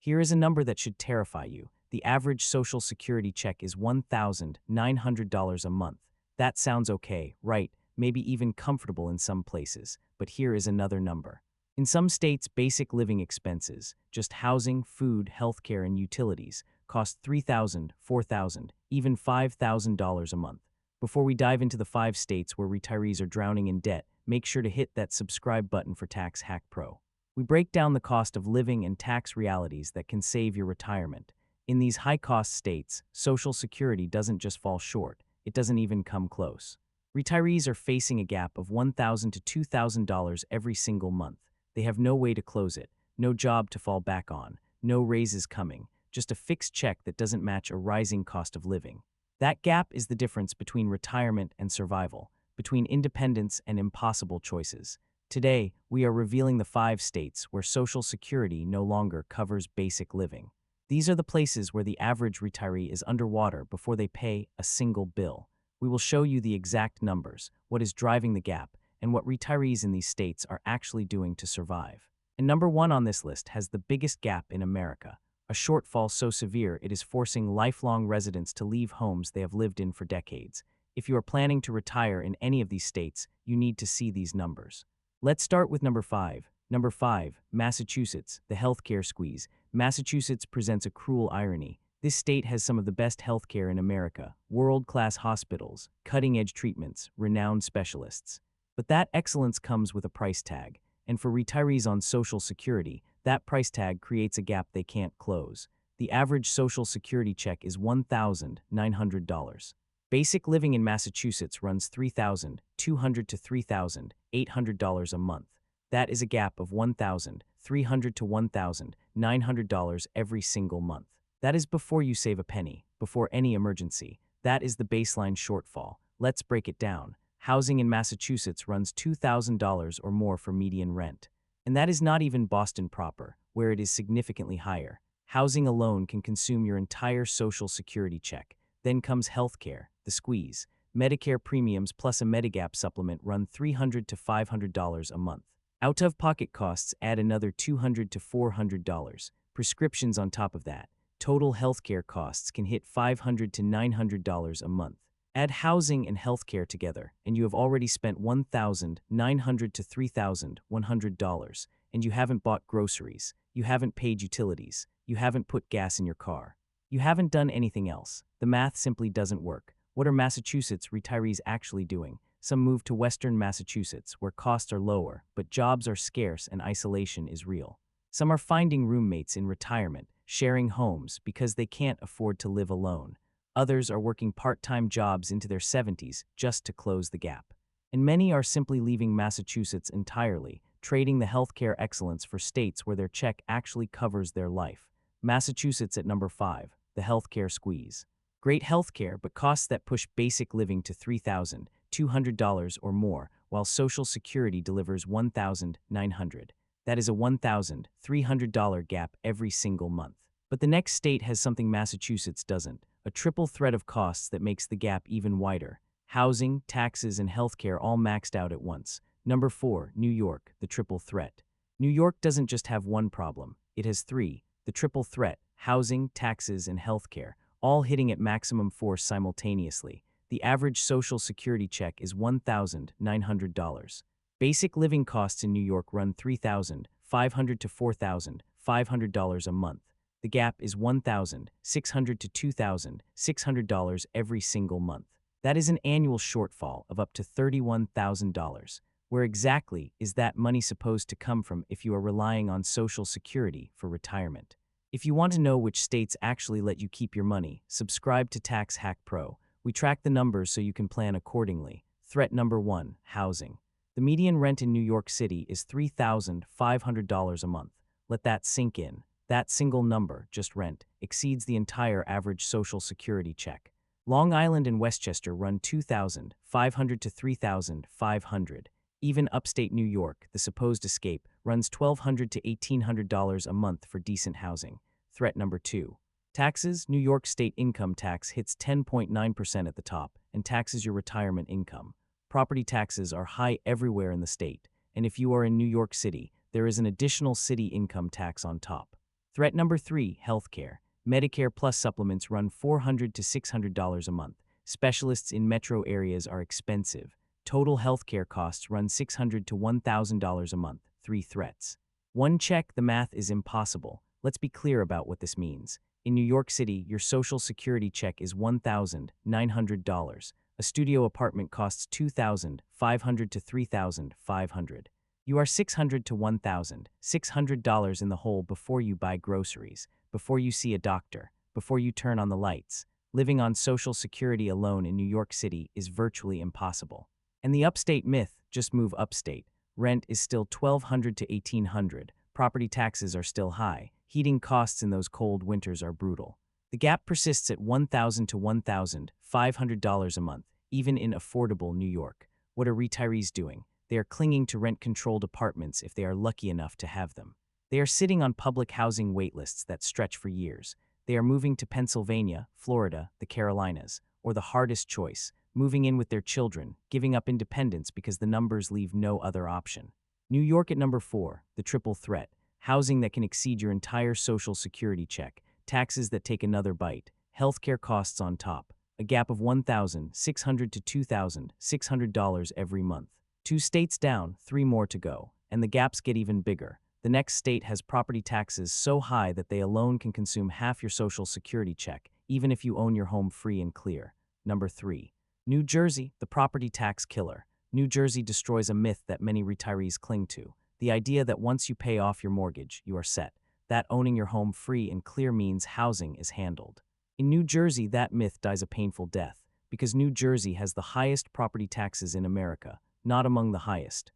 Here is a number that should terrify you. The average Social Security check is $1,900 a month. That sounds okay, right? Maybe even comfortable in some places. But here is another number. In some states, basic living expenses, just housing, food, healthcare, and utilities, cost $3,000, $4,000, even $5,000 a month. Before we dive into the 5 states where retirees are drowning in debt, make sure to hit that subscribe button for Tax Hack Pro. We break down the cost of living and tax realities that can save your retirement. In these high-cost states, Social Security doesn't just fall short, it doesn't even come close. Retirees are facing a gap of $1,000 to $2,000 every single month. They have no way to close it, no job to fall back on, no raises coming, just a fixed check that doesn't match a rising cost of living. That gap is the difference between retirement and survival, between independence and impossible choices. Today, we are revealing the 5 states where Social Security no longer covers basic living. These are the places where the average retiree is underwater before they pay a single bill. We will show you the exact numbers, what is driving the gap, and what retirees in these states are actually doing to survive. And number 1 on this list has the biggest gap in America, a shortfall so severe it is forcing lifelong residents to leave homes they have lived in for decades. If you are planning to retire in any of these states, you need to see these numbers. Let's start with number 5. Number 5, Massachusetts, the healthcare squeeze. Massachusetts presents a cruel irony. This state has some of the best healthcare in America, world-class hospitals, cutting-edge treatments, renowned specialists. But that excellence comes with a price tag, and for retirees on Social Security, that price tag creates a gap they can't close. The average Social Security check is $1,900. Basic living in Massachusetts runs $3,200 to $3,800 a month. That is a gap of $1,300 to $1,900 every single month. That is before you save a penny, before any emergency. That is the baseline shortfall. Let's break it down. Housing in Massachusetts runs $2,000 or more for median rent. And that is not even Boston proper, where it is significantly higher. Housing alone can consume your entire Social Security check. Then comes healthcare, the squeeze. Medicare premiums plus a Medigap supplement run $300 to $500 a month. Out-of-pocket costs add another $200 to $400. Prescriptions on top of that. Total healthcare costs can hit $500 to $900 a month. Add housing and healthcare together, and you have already spent $1,900 to $3,100, and you haven't bought groceries, you haven't paid utilities, you haven't put gas in your car. You haven't done anything else. The math simply doesn't work. What are Massachusetts retirees actually doing? Some move to Western Massachusetts, where costs are lower, but jobs are scarce and isolation is real. Some are finding roommates in retirement, sharing homes because they can't afford to live alone. Others are working part-time jobs into their 70s just to close the gap. And many are simply leaving Massachusetts entirely, trading the healthcare excellence for states where their check actually covers their life. Massachusetts at number 5, the healthcare squeeze. Great healthcare, but costs that push basic living to $3,200 or more, while Social Security delivers $1,900. That is a $1,300 gap every single month. But the next state has something Massachusetts doesn't, a triple threat of costs that makes the gap even wider. Housing, taxes, and healthcare all maxed out at once. Number 4, New York, the triple threat. New York doesn't just have one problem, it has 3. The triple threat, housing, taxes, and healthcare, all hitting at maximum force simultaneously. The average Social Security check is $1,900. Basic living costs in New York run $3,500 to $4,500 a month. The gap is $1,600 to $2,600 every single month. That is an annual shortfall of up to $31,000. Where exactly is that money supposed to come from if you are relying on Social Security for retirement? If you want to know which states actually let you keep your money, subscribe to Tax Hack Pro. We track the numbers so you can plan accordingly. Threat number 1, housing. The median rent in New York City is $3,500 a month. Let that sink in. That single number, just rent, exceeds the entire average Social Security check. Long Island and Westchester run $2,500 to $3,500. Even upstate New York, the supposed escape, runs $1,200 to $1,800 a month for decent housing. Threat number 2. Taxes. New York state income tax hits 10.9% at the top and taxes your retirement income. Property taxes are high everywhere in the state, and if you are in New York City, there is an additional city income tax on top. Threat number 3, healthcare. Medicare Plus supplements run $400 to $600 a month. Specialists in metro areas are expensive. Total healthcare costs run $600 to $1,000 a month. 3 threats. 1 check, the math is impossible. Let's be clear about what this means. In New York City, your Social Security check is $1,900. A studio apartment costs $2,500 to $3,500. You are $600 to $1,600 in the hole before you buy groceries, before you see a doctor, before you turn on the lights. Living on Social Security alone in New York City is virtually impossible. And the upstate myth, just move upstate. Rent is still $1,200 to $1,800. Property taxes are still high. Heating costs in those cold winters are brutal. The gap persists at $1,000 to $1,500 a month, even in affordable New York. What are retirees doing? They are clinging to rent-controlled apartments if they are lucky enough to have them. They are sitting on public housing waitlists that stretch for years. They are moving to Pennsylvania, Florida, the Carolinas, or the hardest choice, moving in with their children, giving up independence because the numbers leave no other option. New York at number 4, the triple threat. Housing that can exceed your entire Social Security check, taxes that take another bite, healthcare costs on top, a gap of $1,600 to $2,600 every month. 2 states down, 3 more to go, and the gaps get even bigger. The next state has property taxes so high that they alone can consume half your Social Security check, even if you own your home free and clear. Number 3. New Jersey, the property tax killer. New Jersey destroys a myth that many retirees cling to. The idea that once you pay off your mortgage, you are set. That owning your home free and clear means housing is handled. In New Jersey, that myth dies a painful death, because New Jersey has the highest property taxes in America, not among the highest,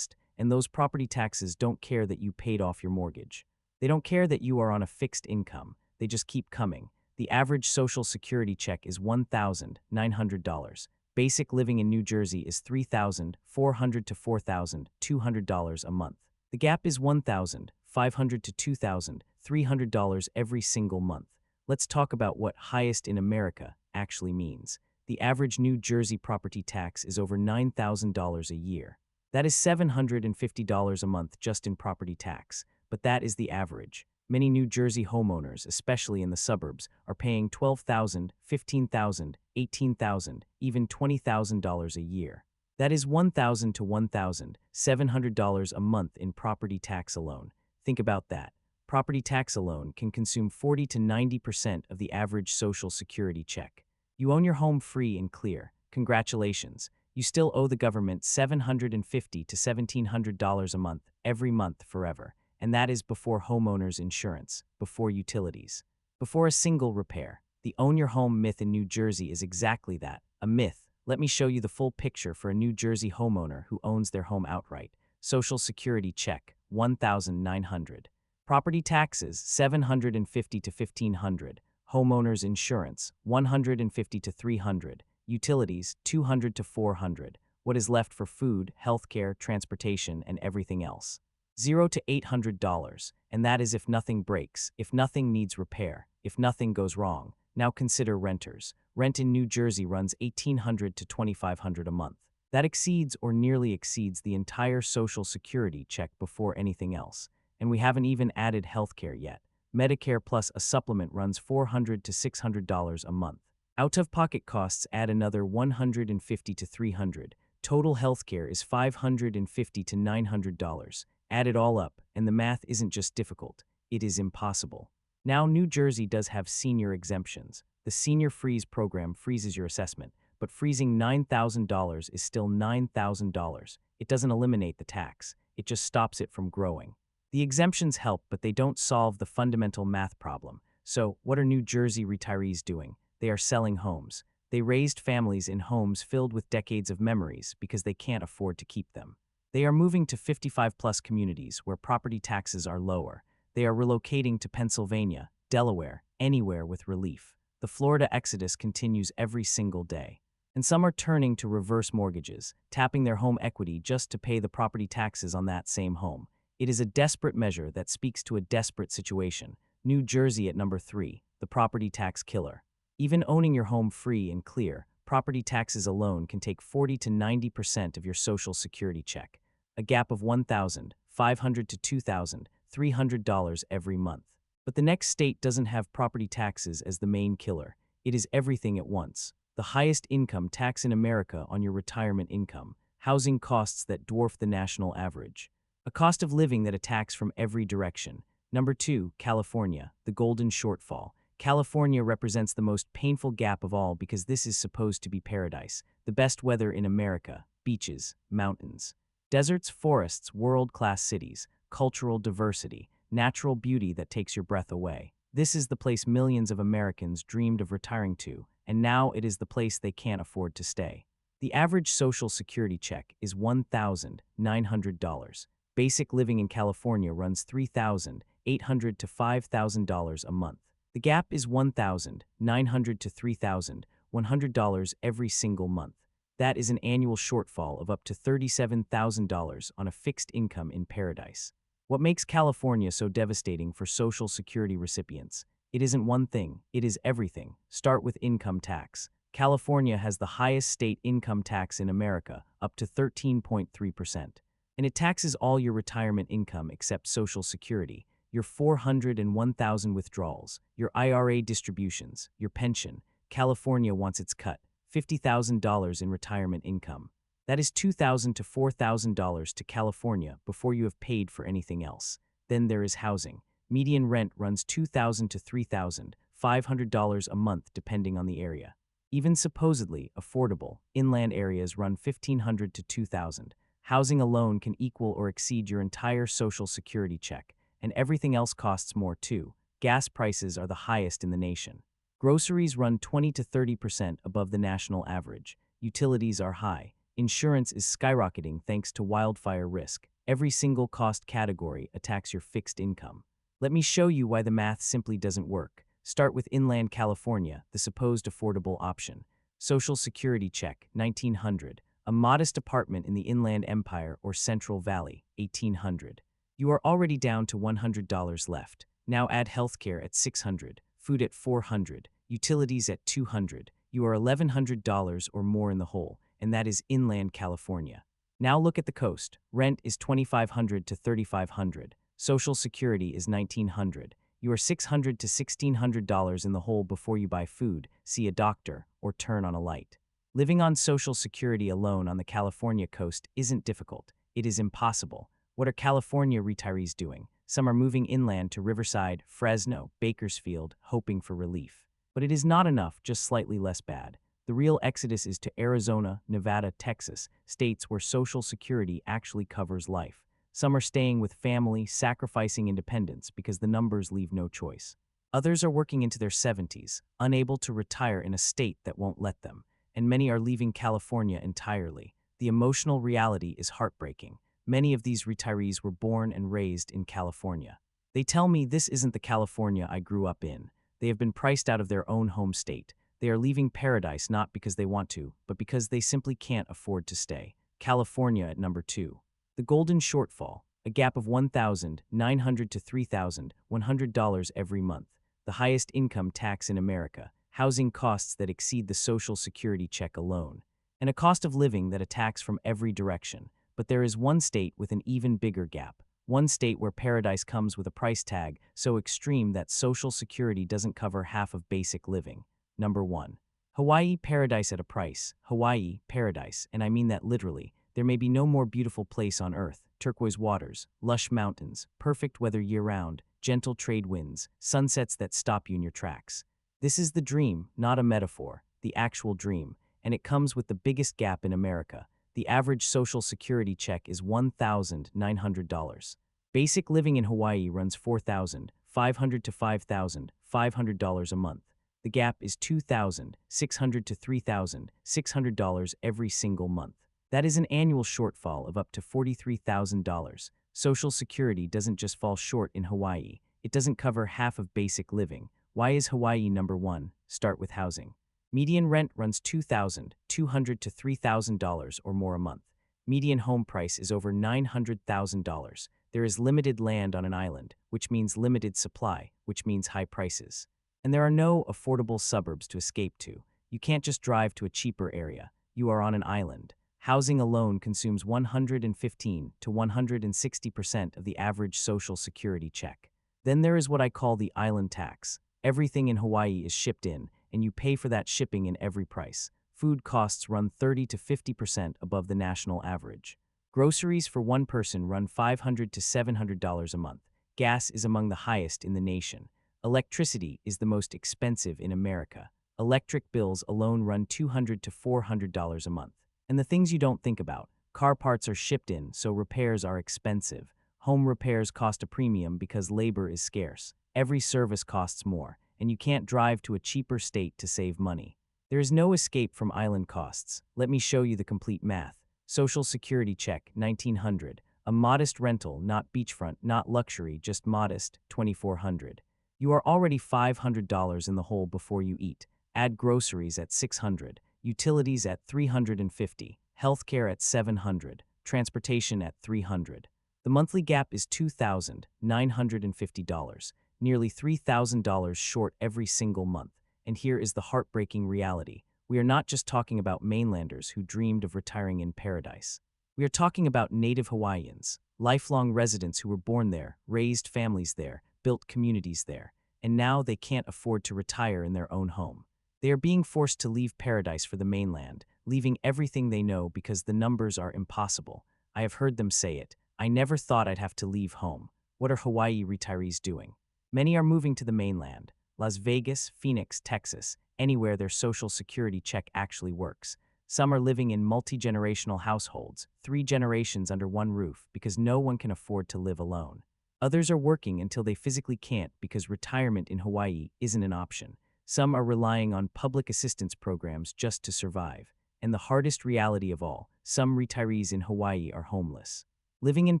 and those property taxes don't care that you paid off your mortgage. They don't care that you are on a fixed income, they just keep coming. The average Social Security check is $1,900. Basic living in New Jersey is $3,400 to $4,200 a month. The gap is $1,500 to $2,300 every single month. Let's talk about what highest in America actually means. The average New Jersey property tax is over $9,000 a year. That is $750 a month just in property tax, but that is the average. Many New Jersey homeowners, especially in the suburbs, are paying $12,000, $15,000, $18,000, even $20,000 a year. That is $1,000 to $1,700 a month in property tax alone. Think about that. Property tax alone can consume 40 to 90% of the average Social Security check. You own your home free and clear. Congratulations. You still owe the government $750 to $1,700 a month, every month forever. And that is before homeowners insurance, before utilities, before a single repair. The own your home myth in New Jersey is exactly that, a myth. Let me show you the full picture for a New Jersey homeowner who owns their home outright. Social Security check, $1,900. Property taxes, $750 to $1,500. Homeowners insurance, $150 to $300. Utilities, $200 to $400. What is left for food, healthcare, transportation, and everything else? $0 to $800, and that is if nothing breaks, if nothing needs repair, if nothing goes wrong. Now consider renters. Rent in New Jersey runs $1,800 to $2,500 a month. That exceeds or nearly exceeds the entire Social Security check before anything else. And we haven't even added healthcare yet. Medicare plus a supplement runs $400 to $600 a month. Out-of-pocket costs add another $150 to $300. Total healthcare is $550 to $900. Add it all up, and the math isn't just difficult, it is impossible. Now, New Jersey does have senior exemptions. The Senior Freeze program freezes your assessment, but freezing $9,000 is still $9,000. It doesn't eliminate the tax, it just stops it from growing. The exemptions help, but they don't solve the fundamental math problem. So, what are New Jersey retirees doing? They are selling homes. They raised families in homes filled with decades of memories because they can't afford to keep them. They are moving to 55-plus communities where property taxes are lower. They are relocating to Pennsylvania, Delaware, anywhere with relief. The Florida exodus continues every single day. And some are turning to reverse mortgages, tapping their home equity just to pay the property taxes on that same home. It is a desperate measure that speaks to a desperate situation. New Jersey at number 3, the property tax killer. Even owning your home free and clear, property taxes alone can take 40 to 90% of your Social Security check. A gap of $1,500 to $2,300 every month. But the next state doesn't have property taxes as the main killer. It is everything at once. The highest income tax in America on your retirement income, housing costs that dwarf the national average, a cost of living that attacks from every direction. Number 2, California, the golden shortfall. California represents the most painful gap of all because this is supposed to be paradise, the best weather in America, beaches, mountains, deserts, forests, world-class cities, cultural diversity, natural beauty that takes your breath away. This is the place millions of Americans dreamed of retiring to, and now it is the place they can't afford to stay. The average Social Security check is $1,900. Basic living in California runs $3,800 to $5,000 a month. The gap is $1,900 to $3,100 every single month. That is an annual shortfall of up to $37,000 on a fixed income in paradise. What makes California so devastating for Social Security recipients? It isn't one thing, it is everything. Start with income tax. California has the highest state income tax in America, up to 13.3%. And it taxes all your retirement income except Social Security, your 401,000 withdrawals, your IRA distributions, your pension. California wants its cut, $50,000 in retirement income. That is $2,000 to $4,000 to California before you have paid for anything else. Then there is housing. Median rent runs $2,000 to $3,500 a month depending on the area. Even supposedly affordable, inland areas run $1,500 to $2,000. Housing alone can equal or exceed your entire Social Security check, and everything else costs more too. Gas prices are the highest in the nation. Groceries run 20 to 30% above the national average. Utilities are high. Insurance is skyrocketing thanks to wildfire risk. Every single cost category attacks your fixed income. Let me show you why the math simply doesn't work. Start with inland California, the supposed affordable option. Social Security check, $1,900. A modest apartment in the Inland Empire or Central Valley, $1,800. You are already down to $100 left. Now add healthcare at $600, food at $400, utilities at $200. You are $1,100 or more in the hole, and that is inland California. Now look at the coast. Rent is $2,500 to $3,500. Social Security is $1,900. You are $600 to $1,600 in the hole before you buy food, see a doctor, or turn on a light. Living on Social Security alone on the California coast isn't difficult. It is impossible. What are California retirees doing? Some are moving inland to Riverside, Fresno, Bakersfield, hoping for relief. But it is not enough, just slightly less bad. The real exodus is to Arizona, Nevada, Texas, states where Social Security actually covers life. Some are staying with family, sacrificing independence because the numbers leave no choice. Others are working into their 70s, unable to retire in a state that won't let them. And many are leaving California entirely. The emotional reality is heartbreaking. Many of these retirees were born and raised in California. They tell me this isn't the California I grew up in. They have been priced out of their own home state. They are leaving paradise not because they want to, but because they simply can't afford to stay. California at number 2. The golden shortfall, a gap of $1,900 to $3,100 every month. The highest income tax in America. Housing costs that exceed the Social Security check alone, and a cost of living that attacks from every direction. But there is one state with an even bigger gap, one state where paradise comes with a price tag so extreme that Social Security doesn't cover half of basic living. Number 1. Hawaii, paradise at a price. Hawaii, paradise, and I mean that literally. There may be no more beautiful place on earth. Turquoise waters, lush mountains, perfect weather year-round, gentle trade winds, sunsets that stop you in your tracks. This is the dream, not a metaphor, the actual dream, and it comes with the biggest gap in America. The average Social Security check is $1,900. Basic living in Hawaii runs $4,500 to $5,500 a month. The gap is $2,600 to $3,600 every single month. That is an annual shortfall of up to $43,000. Social Security doesn't just fall short in Hawaii. It doesn't cover half of basic living. Why is Hawaii number 1? Start with housing. Median rent runs $2,200 to $3,000 or more a month. Median home price is over $900,000. There is limited land on an island, which means limited supply, which means high prices. And there are no affordable suburbs to escape to. You can't just drive to a cheaper area. You are on an island. Housing alone consumes 115 to 160% of the average Social Security check. Then there is what I call the island tax. Everything in Hawaii is shipped in, and you pay for that shipping in every price. Food costs run 30 to 50% above the national average. Groceries for one person run $500 to $700 a month. Gas is among the highest in the nation. Electricity is the most expensive in America. Electric bills alone run $200 to $400 a month. And the things you don't think about. Car parts are shipped in, so repairs are expensive. Home repairs cost a premium because labor is scarce. Every service costs more, and you can't drive to a cheaper state to save money. There is no escape from island costs. Let me show you the complete math. Social Security check, $1,900. A modest rental, not beachfront, not luxury, just modest, $2,400. You are already $500 in the hole before you eat. Add groceries at $600, utilities at $350, healthcare at $700, transportation at $300. The monthly gap is $2,950, nearly $3,000 short every single month. And here is the heartbreaking reality. We are not just talking about mainlanders who dreamed of retiring in paradise. We are talking about native Hawaiians, lifelong residents who were born there, raised families there, built communities there, and now they can't afford to retire in their own home. They are being forced to leave paradise for the mainland, leaving everything they know because the numbers are impossible. I have heard them say it. I never thought I'd have to leave home. What are Hawaii retirees doing? Many are moving to the mainland. Las Vegas, Phoenix, Texas, anywhere their Social Security check actually works. Some are living in multi-generational households, 3 generations under one roof, because no one can afford to live alone. Others are working until they physically can't because retirement in Hawaii isn't an option. Some are relying on public assistance programs just to survive. And the hardest reality of all, some retirees in Hawaii are homeless. Living in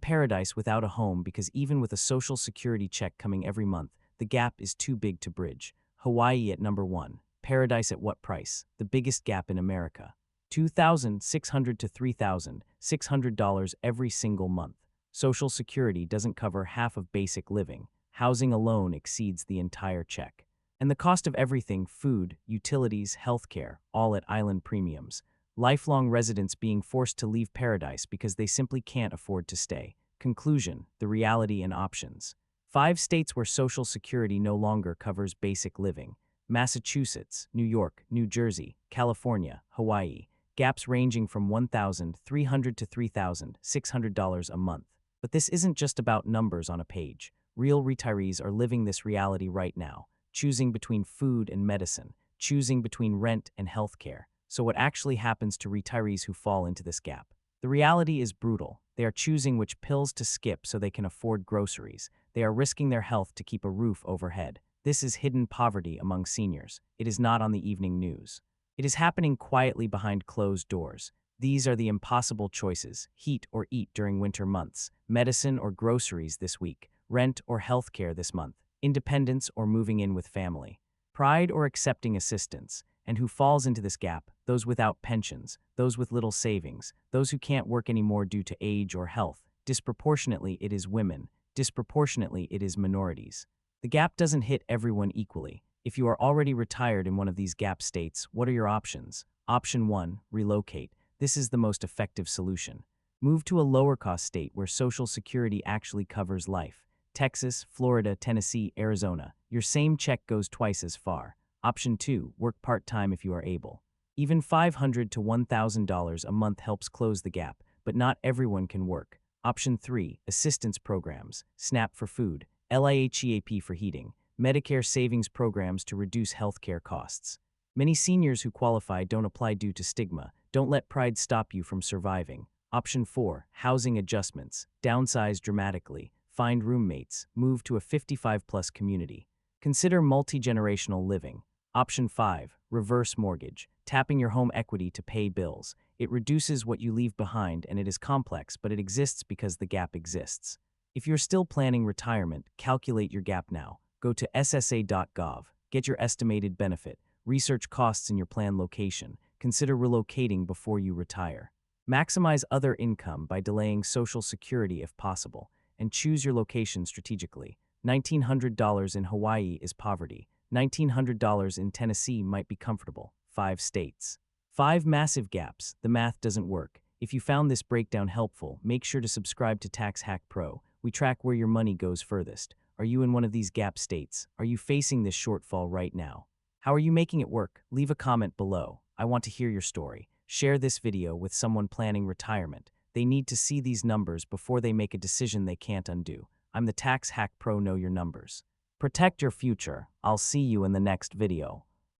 paradise without a home because even with a Social Security check coming every month, the gap is too big to bridge. Hawaii at number 1. Paradise at what price? The biggest gap in America. $2,600 to $3,600 every single month. Social Security doesn't cover half of basic living. Housing alone exceeds the entire check. And the cost of everything, food, utilities, healthcare, all at island premiums. Lifelong residents being forced to leave paradise because they simply can't afford to stay. Conclusion, the reality and options. 5 states where Social Security no longer covers basic living. Massachusetts, New York, New Jersey, California, Hawaii. Gaps ranging from $1,300 to $3,600 a month. But this isn't just about numbers on a page. Real retirees are living this reality right now, choosing between food and medicine, choosing between rent and healthcare. So what actually happens to retirees who fall into this gap? The reality is brutal. They are choosing which pills to skip so they can afford groceries. They are risking their health to keep a roof overhead. This is hidden poverty among seniors. It is not on the evening news. It is happening quietly behind closed doors. These are the impossible choices: heat or eat during winter months, medicine or groceries this week, rent or healthcare this month, independence or moving in with family, pride or accepting assistance. And who falls into this gap? Those without pensions, those with little savings, those who can't work anymore due to age or health. Disproportionately, it is women. Disproportionately, it is minorities. The gap doesn't hit everyone equally. If you are already retired in one of these gap states, what are your options? Option 1, relocate. This is the most effective solution. Move to a lower-cost state where Social Security actually covers life. Texas, Florida, Tennessee, Arizona. Your same check goes twice as far. Option 2, work part-time if you are able. Even $500 to $1,000 a month helps close the gap, but not everyone can work. Option 3, assistance programs, SNAP for food, LIHEAP for heating, Medicare savings programs to reduce healthcare costs. Many seniors who qualify don't apply due to stigma. Don't let pride stop you from surviving. Option 4, housing adjustments, downsize dramatically, find roommates, move to a 55-plus community. Consider multi-generational living. Option 5, reverse mortgage, tapping your home equity to pay bills. It reduces what you leave behind, and it is complex, but it exists because the gap exists. If you're still planning retirement, calculate your gap now. Go to ssa.gov, get your estimated benefit, research costs in your planned location, consider relocating before you retire. Maximize other income by delaying Social Security if possible, and choose your location strategically. $1,900 in Hawaii is poverty. $1,900 in Tennessee might be comfortable. 5 states. 5 massive gaps. The math doesn't work. If you found this breakdown helpful, make sure to subscribe to Tax Hack Pro. We track where your money goes furthest. Are you in one of these gap states? Are you facing this shortfall right now? How are you making it work? Leave a comment below. I want to hear your story. Share this video with someone planning retirement. They need to see these numbers before they make a decision they can't undo. I'm the Tax Hack Pro. Know your numbers. Protect your future. I'll see you in the next video.